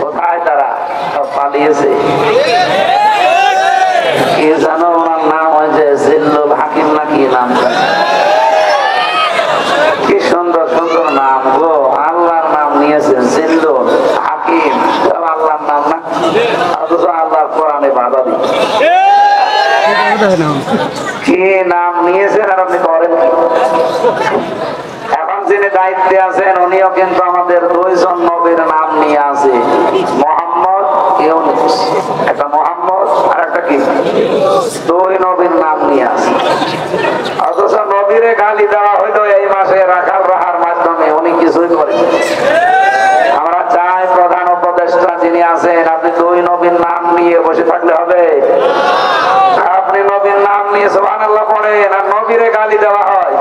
কোথায় তারা? সব পালিয়েছে। কি জানো ওনার নাম হয়েছে জিল্লুল হাকিম না কি নাম? কি সুন্দর সুন্দর নাম গো, আল্লাহর নাম নিয়েছেন জিল্লুল হাকিম, সব আল্লাহর নাম না, অথচ আল্লাহর কোরআনে বাধা দিচ্ছে। কি নাম নিয়েছেন আর আপনি করেন কি? এখন যিনি দায়িত্বে আছেন উনিও কিন্তু আমাদের দুইজন নবীর নাম নিয়ে আছে, মোহাম্মদ ইউনূস, একটা মোহাম্মদ আর একটা কি, দুই নবীর নাম নিয়ে আছে। অথচ নবীরে গালি দেওয়া হইলো এই মাসে রাখাল রাহার মাধ্যমে, উনি কিছুই করেন। আমরা চাই প্রধান উপদেষ্টা যিনি আছেন, আপনি দুই নবীর নাম নিয়ে বসে থাকলে হবে? আপনি নবীর নাম নিয়ে সুবহানাল্লাহ পড়েন আর নবীরে গালি দেওয়া হয়।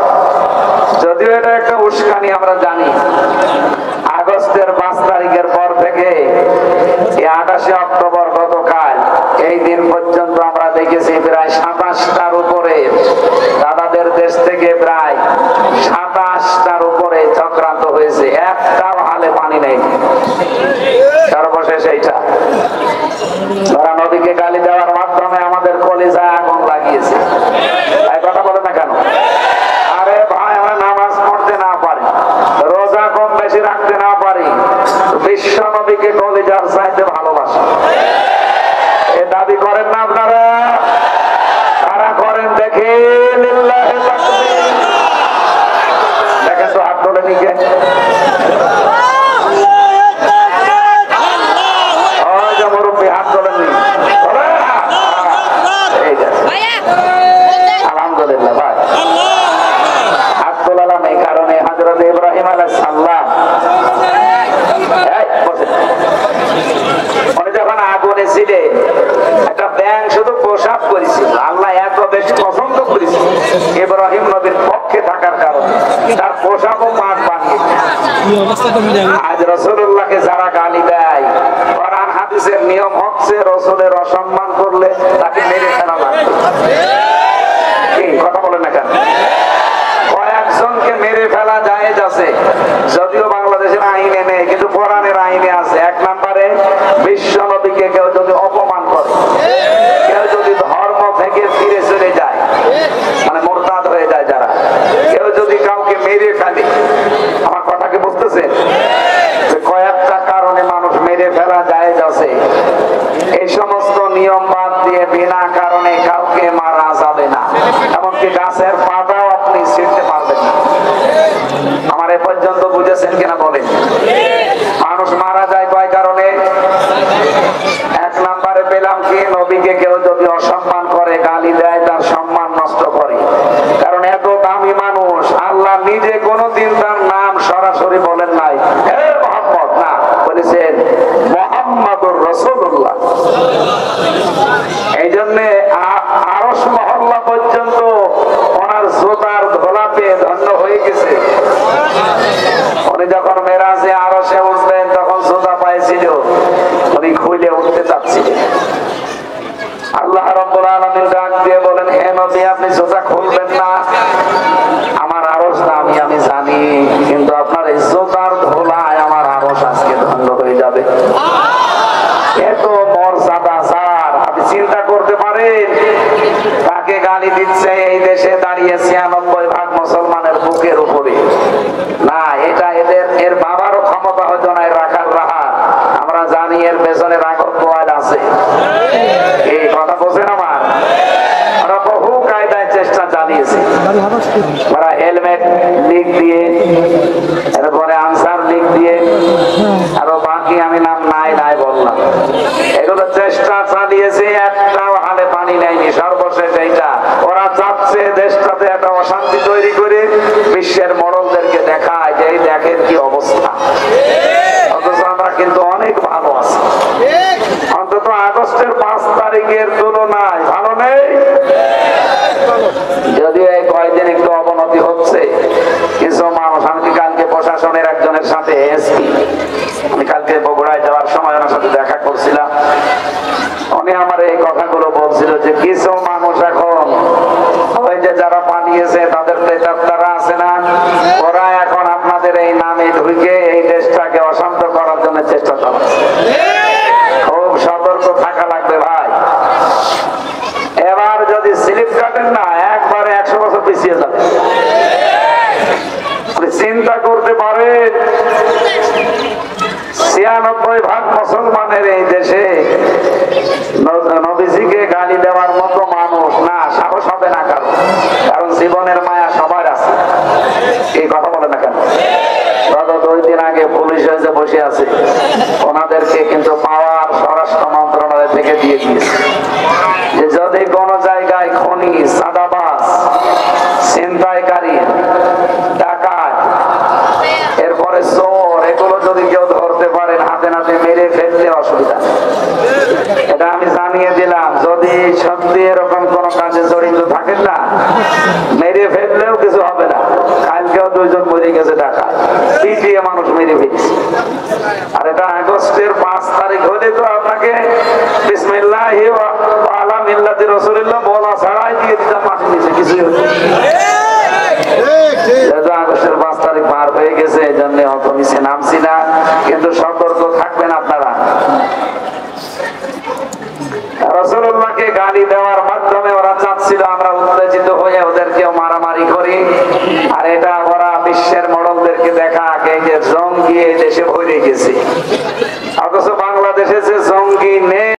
যদিও এটা একটা উস্কানি আমরা জানি। আগস্টের 5 তারিখের পর থেকে 28 অক্টোবর গতকাল এই দিন পর্যন্ত আমরা দেখেছি প্রায় 27টার উপরে দাদাদের দেশ থেকে প্রায় 27টার উপরে চক্রান্ত হয়েছে, একটাও হালে পানি নেই। সর্বশেষ এইটা ওরা নদীকে গালি দেওয়ার মাধ্যমে আমাদের কলিজায় আগুন লাগিয়েছে। এই কথা বলে না কেন? আরে ভাই, আমরা নামাজ পড়তে না পারি, রোজা কম বেশি রাখতে না পারি, বিশ্ব নবীকে কলিজার চাইতে ভালোবাসি, এ দাবি করেন না আপনারা? কারা করেন দেখে? লিল্লাহি তাকবীর। দেখেন তো হাত তোলে নিকে। হাত তোলেননি? আলহামদুলিল্লাহ ভাই, হাত তোলালাম এই কারণে হযরত ইব্রাহিম আলাইহিস সালাম উনি যখন আগুনে ছিলেন একটা ব্যাঙ শুধু প্রসাব করেছিল, আল্লাহ এত বেশি পছন্দ করেছিল ইব্রাহিম নবীর পক্ষে থাকার কারণে তার প্রসাবও পাক বানিয়েছে। আজ রাসূলুল্লাহকে যারা গালি দেয়, কোরআন হাদিসের নিয়ম হচ্ছে রাসূলের অসম্মান করলে তাকে মেরে ফেলা লাগবে। কি কথা বলেন না কেন? কয়েকজনকে মেরে ফেলা জায়েজ আছে, যদিও বাংলাদেশের আইনে নেই, কিন্তু কোরআনের আইনে আছে। এক নম্বরে বিশ্ব নবীকে কেউ যদি অপমান করে, কেউ যদি ধর্ম থেকে ফিরে চলে যায়, মানে মুরতাদ হয়ে যায় যারা, কেউ যদি কাউকে মেরে ফেলে, আমার কথা কি বুঝতেছেন? কয়েকটা কারণে মানুষ মেরে ফেলা জায়েজ আছে। এই সমস্ত নিয়ম বাদ দিয়ে বিনা কারণে কাউকে মারা যাবে না, এমনকি গাছের পাতাও আপনি ছিঁড়তে পারবেন না। আমার এ পর্যন্ত বুঝেছেন কিনা বলেন? মানুষ মারা যায় কয় কারণে? এক নম্বরে পেলাম কি, নবীকে কেউ যদি অসম্মান করে, গালি দেয়, তার সম্মান নষ্ট করে। কারণ এত দামি মানুষ, আল্লাহ নিজে কোনদিন তার নাম সরাসরি বলেন নাই, হে মুহাম্মদ, না, বলেছেন মুহাম্মাদুর রাসূলুল্লাহ। এই জন্য আরশ মহল্লা পর্যন্ত ওনার জোতার ধোলা পেয়ে ধন্য হয়ে গেছে। উনি যখন মেরাজে আরশে উঠলেন তখন জোতা পাইছিল, উনি খুলে উঠতে চাচ্ছিলেন। আল্লাহ রাব্বুল আলামিন ডাক দিয়ে বলেন, হে নবী, আপনি জোতা খুলবেন না, আমার আরশ দামি আমি জানি, কিন্তু আপনার এই জোতার ধোলায় আমার আরশ আজকে ধন্য হয়ে যাবে। এত মর্যাদা স্যার, আপনি চিন্তা করতে পারেন তাকে গালি দিচ্ছে এই দেশে দাঁড়িয়ে 96% মুসলমানের বুকের উপরে। না, এটা এর বাবারও ক্ষমতা হয়তো না রাখার রাহা, আমরা জানি এর পেছনে রাখর কোয়াল আছে। এই কথা বোঝেন আমার? ওরা বহু কায়দায় চেষ্টা চালিয়েছে। ওরা হেলমেট লিক দিয়ে, এরপরে আনসার লিক দিয়ে, আরো বাকি আমি নাম নাই বললাম, এগুলো চেষ্টা চালিয়েছে, একটাও হালে পানি নেয়নি। সর্বশেষ এইটা ওরা চাচ্ছে দেশটাতে একটা অশান্তি তৈরি করে বিশ্বের মোড়লদেরকে দেখায় যে এই দেখেন কি অবস্থা। অথচ আমরা কিন্তু অনেক ভালো আছি, অন্তত আগস্টের 5 তারিখের তুলনায় ভালো নেই। যদিও এই কয়েকদিন একটু অবনতি হচ্ছে, কিছু মানুষ, আমি কালকে প্রশাসনের একজনের সাথে এসপি, আমি কালকে বগুড়ায় যাওয়ার সময় ওনার সাথে দেখা করছিলাম, উনি আমার এই কথাগুলো বলছিল যে কিছু মানুষ এখন ওই যে যারা পালিয়েছে তাদের প্রেতাত্মারা আছে না, ওরা এখন আপনাদের এই নামে ঢুকে এই দেশটাকে অশান্ত করার জন্য চেষ্টা চালাচ্ছে। 99% মুসলমানের এই দেশে নবীজিকে গালি দেওয়ার মতো মানুষ না, সাহস হবে না কারণ, কারণ জীবনের মায়া সবার আছে। এই কথা বলে না কেন? গত 2 দিন আগে পুলিশ এসে বসে আছে, ওনাদেরকে কিন্তু পাওয়ার স্বরাষ্ট্র মন্ত্রণালয় থেকে দিয়ে দিয়েছে যে যদি কোন জায়গায় খনি, সাদাবাজ, ছিনতাইকারী, ডাকাত, এরপরে চোর, এগুলো যদি কেউ ধরতে পারেন হাতে নাতে মেরে ফেললে অসুবিধা। এটা আমি জানিয়ে দিলাম, যদি সত্যি এরকম কোন কাজে জড়িত থাকেন না, মেরে ফেললেও কিছু হবে না। কালকেও 2 জন মরে গেছে ডাকাত, পিটিয়ে মানুষ মেরে ফেলছে। আর এটা আগস্টের 5 তারিখ হলে তো আপনাকে বিসমিল্লাহি ওয়া আলা মিল্লাতি রাসূলিল্লাহ বলা ছাড়াই দিয়ে দিতাম মাটি নিচে, কিছুই হতো না। আগস্টের 5 তারিখ পার হয়ে গেছে, এই জন্য অত নিচে নামছি না, কিন্তু সতর্ক থাকবেন আপনারা। রাসূলুল্লাহকে গালি দেওয়ার মাধ্যমে ওরা চাচ্ছিল আমরা উত্তেজিত হয়ে ওদেরকেও মারামারি করি, আর এটা ওরা বিশ্বের মডেলদেরকে দেখা এই যে জঙ্গি এই দেশে ভরে গেছে, অথচ বাংলাদেশে যে জঙ্গি নেই